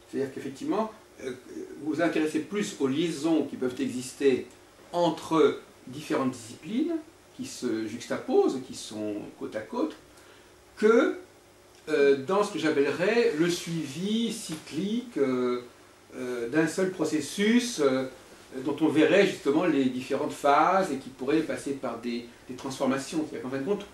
C'est-à-dire qu'effectivement, vous vous intéressez plus aux liaisons qui peuvent exister entre différentes disciplines, qui se juxtaposent, qui sont côte à côte, que dans ce que j'appellerais le suivi cyclique d'un seul processus dont on verrait justement les différentes phases et qui pourrait passer par des transformations. C'est-à-dire qu'en fin de compte,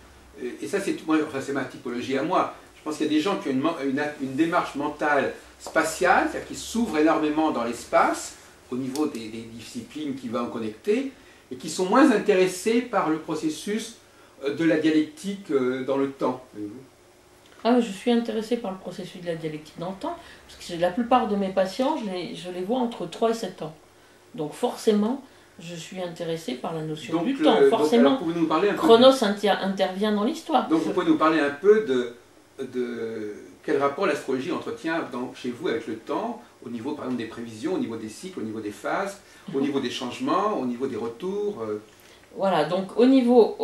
et ça c'est ma typologie à moi, je pense qu'il y a des gens qui ont une démarche mentale spatiale, c'est-à-dire qui s'ouvrent énormément dans l'espace, au niveau des disciplines qui vont en connecter, et qui sont moins intéressés par le processus de la dialectique dans le temps. Ah, je suis intéressée par le processus de la dialectique dans le temps, parce que la plupart de mes patients, je les vois entre 3 et 7 ans. Donc forcément, je suis intéressée par la notion du temps. Forcément, donc, nous parler un peu Chronos intervient dans l'histoire. Donc vous pouvez nous parler un peu de quel rapport l'astrologie entretient chez vous avec le temps, au niveau par exemple des prévisions, au niveau des cycles, au niveau des phases, au niveau des changements, au niveau des retours. Voilà, donc au niveau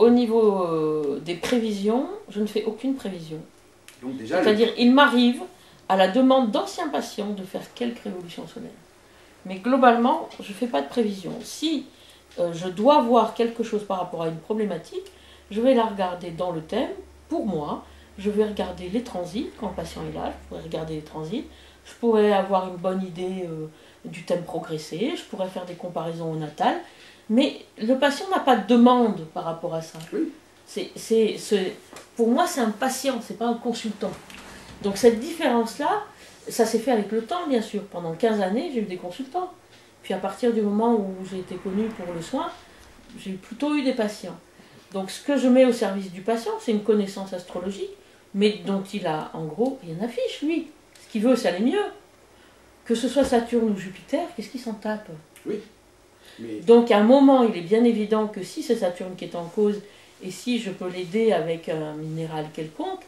des prévisions, je ne fais aucune prévision. C'est-à-dire, il m'arrive, à la demande d'anciens patients, de faire quelques révolutions solaires. Mais globalement, je ne fais pas de prévision. Si je dois voir quelque chose par rapport à une problématique, je vais la regarder dans le thème, pour moi. Je vais regarder les transits, quand le patient est là, je pourrais regarder les transits. Je pourrais avoir une bonne idée du thème progressé, je pourrais faire des comparaisons au natal. Mais le patient n'a pas de demande par rapport à ça. Oui. Pour moi, c'est un patient, c'est pas un consultant. Donc cette différence-là, ça s'est fait avec le temps, bien sûr. Pendant 15 années, j'ai eu des consultants. Puis à partir du moment où j'ai été connue pour le soin, j'ai plutôt eu des patients. Donc ce que je mets au service du patient, c'est une connaissance astrologique, mais dont il a, en gros, rien n'affiche, lui. Ce qu'il veut, c'est aller mieux. Que ce soit Saturne ou Jupiter, qu'est-ce qu'il s'en tape? Oui. Mais... Donc à un moment, il est bien évident que si c'est Saturne qui est en cause, et si je peux l'aider avec un minéral quelconque,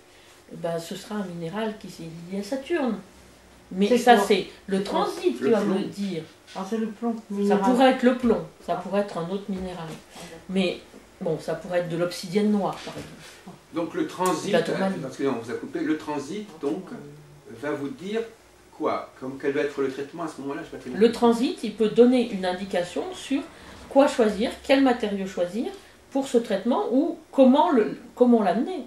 ben, ce sera un minéral qui est lié à Saturne. Mais ça, c'est le transit qui va me le dire. Ah, c'est le plomb. Ça pourrait être le plomb, ça pourrait être un autre minéral. Mais bon, ça pourrait être de l'obsidienne noire, par exemple. Donc le transit, parce que on vous a coupé, le transit, donc, va vous dire quoi? Quel va être le traitement à ce moment-là? Le transit, il peut donner une indication sur quoi choisir, quel matériau choisir pour ce traitement ou comment l'amener.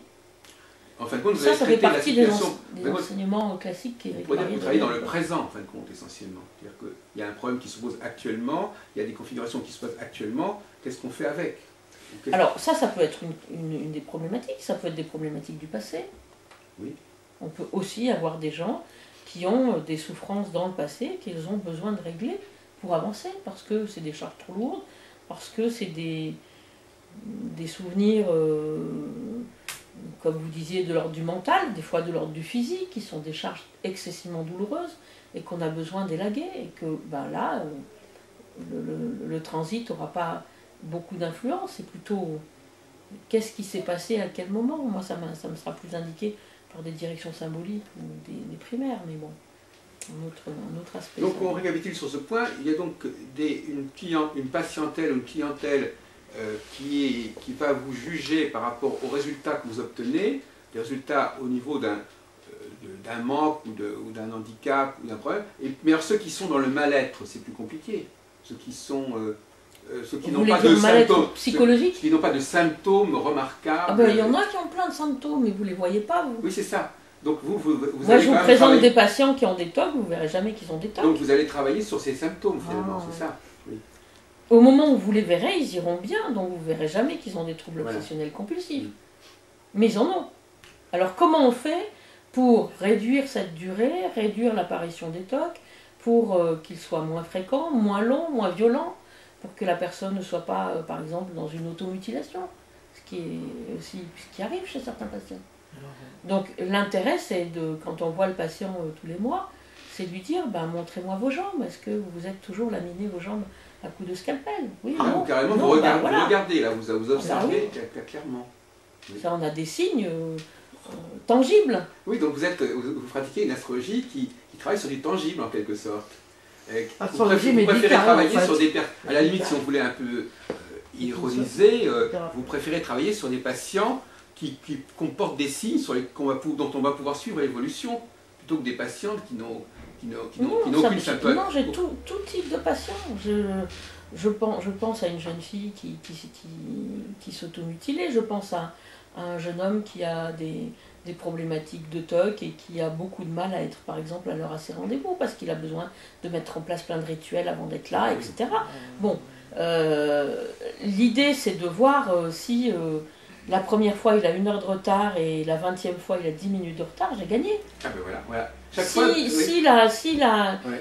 En fin de compte, vous ça allez fait partie des des enseignements classiques. Vous travaillez dans le présent, en fin de compte, essentiellement. C'est-à-dire qu'il y a un problème qui se pose actuellement, il y a des configurations qui se posent actuellement, qu'est-ce qu'on fait avec? Alors ça peut être une des problématiques, ça peut être des problématiques du passé. Oui. On peut aussi avoir des gens qui ont des souffrances dans le passé qu'ils ont besoin de régler pour avancer, parce que c'est des charges trop lourdes, parce que c'est des souvenirs, comme vous disiez, de l'ordre du mental, des fois de l'ordre du physique, qui sont des charges excessivement douloureuses et qu'on a besoin d'élaguer, et que ben là, le transit n'aura pas beaucoup d'influence, c'est plutôt qu'est-ce qui s'est passé à quel moment. Moi, ça me sera plus indiqué par des directions symboliques ou des primaires, mais bon, un autre aspect. Donc on récapitule sur ce point, il y a donc une patientèle ou une clientèle qui va vous juger par rapport aux résultats que vous obtenez, des résultats au niveau d'un manque ou d'un handicap ou d'un problème, mais alors ceux qui sont dans le mal-être, c'est plus compliqué, ceux qui n'ont pas de symptômes psychologiques, ceux qui n'ont pas de symptômes remarquables. Ah ben, il y en a qui ont plein de symptômes, mais vous ne les voyez pas, vous. Oui, c'est ça. Donc vous Moi, je vous présente des patients qui ont des TOC, vous ne verrez jamais qu'ils ont des TOC. Donc vous allez travailler sur ces symptômes, finalement, c'est ça. Oui. Au moment où vous les verrez, ils iront bien, donc vous ne verrez jamais qu'ils ont des troubles obsessionnels compulsifs. Oui. Mais ils en ont. Alors comment on fait pour réduire cette durée, réduire l'apparition des TOC, pour qu'ils soient moins fréquents, moins longs, moins violents, pour que la personne ne soit pas, par exemple, dans une automutilation, ce qui est aussi ce qui arrive chez certains patients. Donc l'intérêt, c'est quand on voit le patient tous les mois, c'est de lui dire, ben, montrez-moi vos jambes, est-ce que vous êtes toujours laminé vos jambes à coups de scalpel? Oui, non. Carrément, non, vous regardez, là, vous observez clairement. Oui. Ça, on a des signes tangibles. Oui, donc vous pratiquez une astrologie qui travaille sur du tangible, en quelque sorte. Vous préférez travailler sur des personnes, à la limite, si on voulait un peu ironiser, vous préférez travailler sur des patients qui comportent des signes dont on va pouvoir suivre l'évolution, plutôt que des patientes qui n'ont aucune symptôme. Non, j'ai tout type de patients. Je pense à une jeune fille qui s'automutilait, je pense à un jeune homme qui a des problématiques de TOC et qui a beaucoup de mal à être, par exemple, à l'heure à ses rendez-vous, parce qu'il a besoin de mettre en place plein de rituels avant d'être là, etc. Bon, l'idée, c'est de voir si la première fois, il a 1 heure de retard et la 20e fois, il a 10 minutes de retard, j'ai gagné. Ah ben voilà.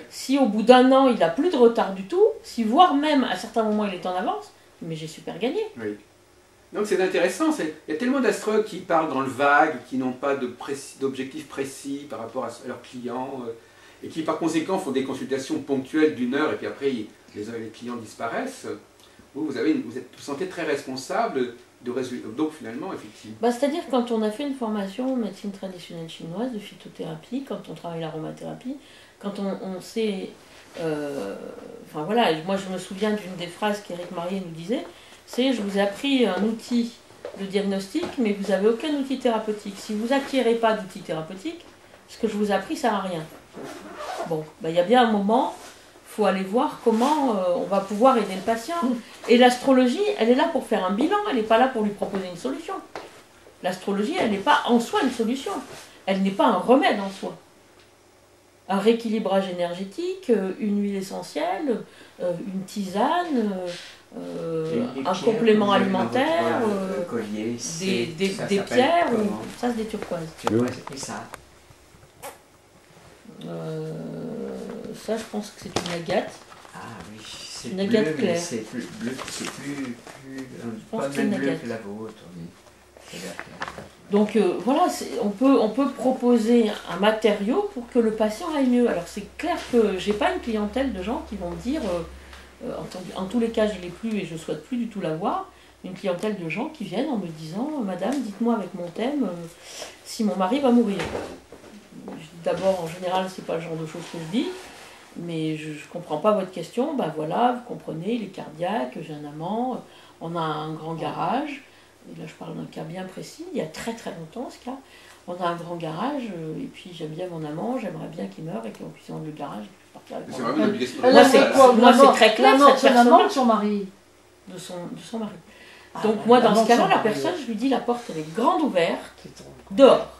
Si au bout d'1 an, il n'a plus de retard du tout, si voire même à certains moments, il est en avance, mais j'ai super gagné. Oui. Donc c'est intéressant, il y a tellement d'astrologues qui parlent dans le vague, qui n'ont pas d'objectifs précis par rapport à leurs clients, et qui par conséquent font des consultations ponctuelles d'1 heure, et puis après les clients disparaissent. Vous sentez très responsable de résultats. Donc finalement, effectivement. Bah, c'est-à-dire quand on a fait une formation en médecine traditionnelle chinoise, de phytothérapie, quand on travaille l'aromathérapie, quand on sait... enfin voilà, moi je me souviens d'une des phrases qu'Éric Marier nous disait, c'est « je vous ai appris un outil de diagnostic, mais vous n'avez aucun outil thérapeutique. Si vous n'acquérez pas d'outil thérapeutique, ce que je vous ai appris, ça sert à rien. » Bon, bah, y a bien un moment... Il faut aller voir comment on va pouvoir aider le patient. Et l'astrologie, elle est là pour faire un bilan, elle n'est pas là pour lui proposer une solution. L'astrologie, elle n'est pas en soi une solution. Elle n'est pas un remède en soi. Un rééquilibrage énergétique, une huile essentielle, une tisane, un complément alimentaire, collier, des pierres, ça c'est des turquoises. Et ça ça, je pense que c'est une agate. Ah oui, c'est une bleu, agate claire. c'est plus bleu, c'est plus pense pas que c'est même une bleu agate. que la vôtre. Oui. Donc voilà, on peut proposer un matériau pour que le patient aille mieux. Alors c'est clair que j'ai pas une clientèle de gens qui vont me dire, en tous les cas je l'ai plus et je souhaite plus du tout l'avoir, une clientèle de gens qui viennent en me disant « Madame, dites-moi avec mon thème si mon mari va mourir ». D'abord, en général, c'est pas le genre de choses que je dis, mais je ne comprends pas votre question. Ben voilà, vous comprenez, il est cardiaque, j'ai un amant, on a un grand garage, et là je parle d'un cas bien précis, il y a très très longtemps ce cas, on a un grand garage, et puis j'aime bien mon amant, j'aimerais bien qu'il meure et qu'on puisse vendre le garage et puis partir avec C'est mon vraiment amant. une obligation. Moi, c'est très clair, cette son personne amant de son mari. de son mari. Ah, Donc moi, dans l'amant ce de cas-là, son la mari, personne, ouais. je lui dis la porte elle est grande ouverte, dehors.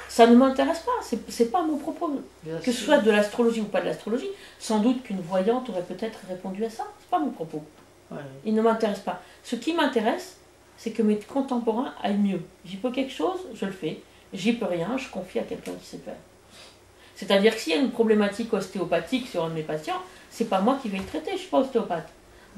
Ça ne m'intéresse pas, c'est pas mon propos. Bien Que ce sûr. soit de l'astrologie ou pas de l'astrologie, sans doute qu'une voyante aurait peut-être répondu à ça. C'est pas mon propos. Ouais. Il ne m'intéresse pas. Ce qui m'intéresse, c'est que mes contemporains aillent mieux. J'y peux quelque chose, je le fais. J'y peux rien, je confie à quelqu'un qui sait faire. C'est-à-dire que s'il y a une problématique ostéopathique sur un de mes patients, c'est pas moi qui vais le traiter, je suis pas ostéopathe.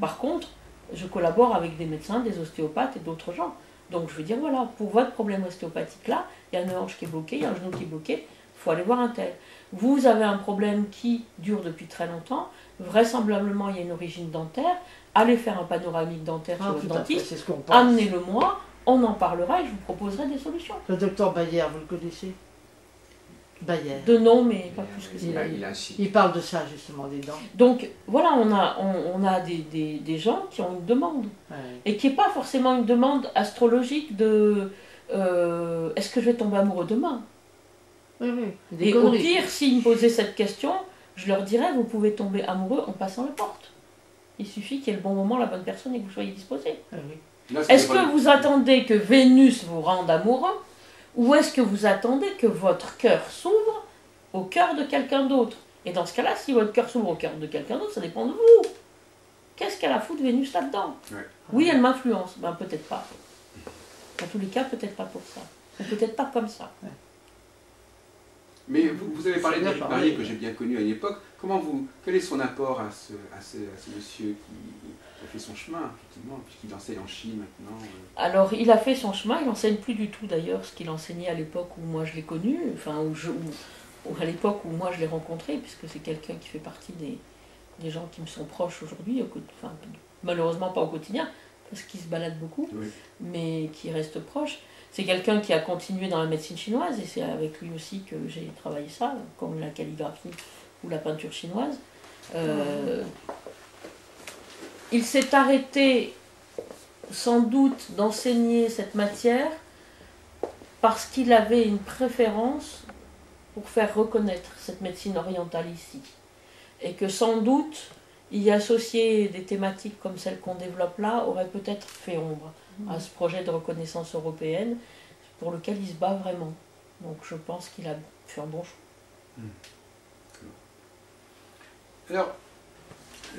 Par contre, je collabore avec des médecins, des ostéopathes et d'autres gens. Donc je veux dire, voilà, pour votre problème ostéopathique là, il y a une hanche qui est bloquée, il y a un genou qui est bloqué, il faut aller voir un tel. Vous avez un problème qui dure depuis très longtemps, vraisemblablement il y a une origine dentaire, allez faire un panoramique dentaire Ah, chez votre tout à fait, dentiste, c'est ce qu'on pense. amenez-le-moi, on en parlera et je vous proposerai des solutions. Le docteur Bayer, vous le connaissez? Bayer. De nom, mais pas plus que ça. Il a un site. Il parle de ça justement, des dents. Donc voilà, on a des gens qui ont une demande. Ouais. Et qui n'est pas forcément une demande astrologique de est-ce que je vais tomber amoureux demain? Oui, oui. Des Et au conneries. pire, s'ils me posaient cette question, je leur dirais vous pouvez tomber amoureux en passant la porte. Il suffit qu'il y ait le bon moment, la bonne personne et que vous soyez disposé. Oui, oui. Là, c'est Est-ce pas que le- vous attendez que Vénus vous rende amoureux ou est-ce que vous attendez que votre cœur s'ouvre au cœur de quelqu'un d'autre? Et dans ce cas-là, si votre cœur s'ouvre au cœur de quelqu'un d'autre, ça dépend de vous. Qu'est-ce qu'elle a à foutre Vénus là-dedans? Ouais. Oui, elle m'influence. Ben peut-être pas. Dans tous les cas, peut-être pas pour ça. Ou peut-être pas comme ça. Mais vous avez parlé C'est bien d'Éric parlé. Marier, que j'ai bien connu à une époque. Quel est son apport à ce monsieur qui a fait son chemin, effectivement, puisqu'il enseigne en Chine maintenant Alors, il a fait son chemin. Il enseigne plus du tout d'ailleurs ce qu'il enseignait à l'époque où moi je l'ai connu. Enfin, ou à l'époque où moi je l'ai rencontré, puisque c'est quelqu'un qui fait partie des gens qui me sont proches aujourd'hui. Enfin, malheureusement pas au quotidien, parce qu'il se balade beaucoup, Oui. mais qui reste proche. C'est quelqu'un qui a continué dans la médecine chinoise, et c'est avec lui aussi que j'ai travaillé ça, comme la calligraphie ou la peinture chinoise. Il s'est arrêté sans doute d'enseigner cette matière parce qu'il avait une préférence pour faire reconnaître cette médecine orientale ici. Et que sans doute, y associer des thématiques comme celles qu'on développe là aurait peut-être fait ombre à ce projet de reconnaissance européenne pour lequel il se bat vraiment. Donc je pense qu'il a fait un bon choix. Alors,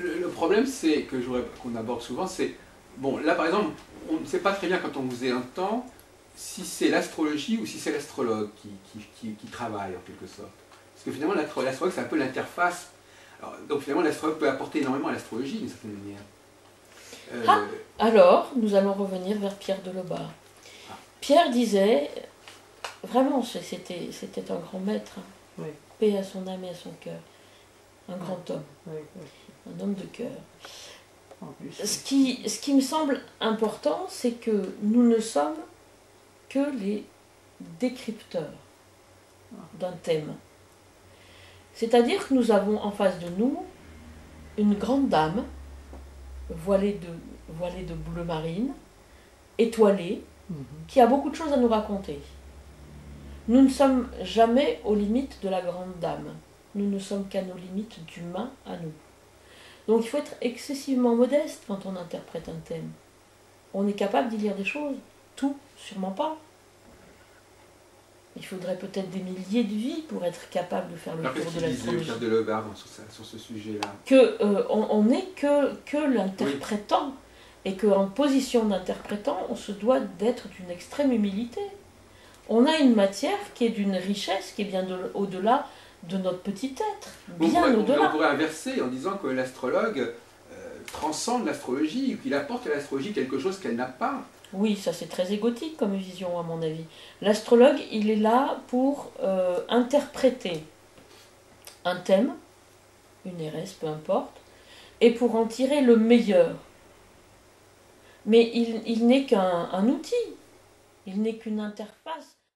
le problème, c'est que je voudrais qu'on aborde souvent, c'est... Bon, là, par exemple, on ne sait pas très bien quand on vous entend si c'est l'astrologie ou si c'est l'astrologue qui travaille, en quelque sorte. Parce que finalement, l'astrologue, c'est un peu l'interface. Alors, donc finalement, l'astrologue peut apporter énormément à l'astrologie, d'une certaine manière. Alors, nous allons revenir vers Pierre de Lobar. Pierre disait, vraiment, c'était un grand maître, hein. Oui. Paix à son âme et à son cœur. Un grand homme, Oui, oui. un homme de cœur. En plus, Ce qui me semble important, c'est que nous ne sommes que les décrypteurs d'un thème. C'est-à-dire que nous avons en face de nous une grande dame, voilée de bleu marine, étoilée, qui a beaucoup de choses à nous raconter. Nous ne sommes jamais aux limites de la grande dame. Nous ne sommes qu'à nos limites d'humain à nous. Donc il faut être excessivement modeste quand on interprète un thème. On est capable d'y lire des choses. Tout, sûrement pas. Il faudrait peut-être des milliers de vies pour être capable de faire le Alors, tour qu'est-ce de qu'il disait l'astrologie. Pierre de Lobar sur ce sujet-là? On n'est que l'interprétant. Et qu'en position d'interprétant, on se doit d'être d'une extrême humilité. On a une matière qui est d'une richesse, qui est bien au-delà de notre petit être. Bien On au-delà. pourrait inverser en disant que l'astrologue transcende l'astrologie, qu'il apporte à l'astrologie quelque chose qu'elle n'a pas. Oui, ça c'est très égotique comme vision à mon avis. L'astrologue, il est là pour interpréter un thème, une éresse, peu importe, et pour en tirer le meilleur. Mais il n'est qu'un outil, il n'est qu'une interface